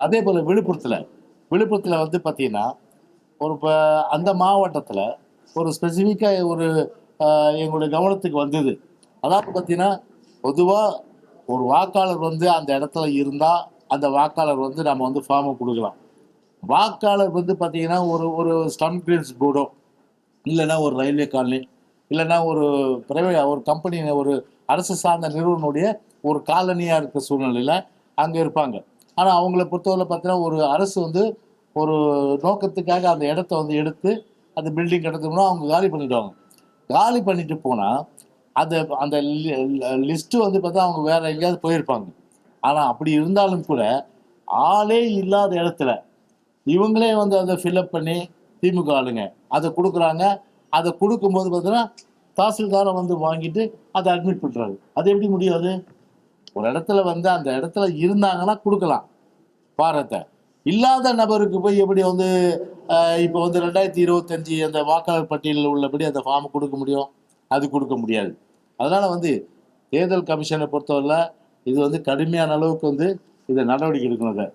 அதே போல் விழுப்புரத்தில் வந்து பார்த்தீங்கன்னா ஒரு இப்போ அந்த மாவட்டத்தில் ஒரு ஸ்பெசிஃபிக்காக ஒரு எங்களுடைய கவனத்துக்கு வந்தது. அதாவது பார்த்தீங்கன்னா பொதுவாக ஒரு வாக்காளர் வந்து அந்த இடத்துல இருந்தால் அந்த வாக்காளர் வந்து நம்ம வந்து ஃபார்மை கொடுக்கலாம். வாக்காளர் வந்து பார்த்தீங்கன்னா ஒரு ஒரு ஸ்டம் கிரீன்ஸ் போர்டோ இல்லைன்னா ஒரு ரயில்வே காலனி இல்லைன்னா ஒரு பிரைவேட் ஒரு கம்பெனி ஒரு அரசு சார்ந்த நிறுவனுடைய ஒரு காலனியாக இருக்க சூழ்நிலையில் அங்கே இருப்பாங்க. ஆனால் அவங்கள பொறுத்தவரை பார்த்தீங்கன்னா ஒரு அரசு வந்து ஒரு நோக்கத்துக்காக அந்த இடத்த வந்து எடுத்து அந்த பில்டிங் கட்டணும்னா அவங்க காலி பண்ணிடுவாங்க. காலி பண்ணிட்டு போனால் அந்த அந்த லிஸ்ட்டு வந்து பார்த்தா அவங்க வேற எங்கேயாவது போயிருப்பாங்க. ஆனால் அப்படி இருந்தாலும் கூட ஆளே இல்லாத இடத்துல இவங்களே வந்து அதை ஃபில்அப் பண்ணி திமுக ஆளுங்க அதை கொடுக்குறாங்க. அதை கொடுக்கும்போது பார்த்தீங்கன்னா தாசில்தாரை வந்து வாங்கிட்டு அதை அட்மிட் பண்ணுறாரு. அது எப்படி முடியாது? ஒரு இடத்துல வந்து அந்த இடத்துல இருந்தாங்கன்னா கொடுக்கலாம் பாரத்தை. இல்லாத நபருக்கு போய் எப்படி வந்து இப்போ வந்து 2025 அந்த வாக்காளர் பட்டியலில் உள்ளபடி அந்த ஃபார்ம் கொடுக்க முடியும்? அது கொடுக்க முடியாது. அதனால வந்து தேர்தல் கமிஷனை பொறுத்தவரை இது வந்து கடுமையான அளவுக்கு வந்து இதை நடவடிக்கை எடுக்கணும்.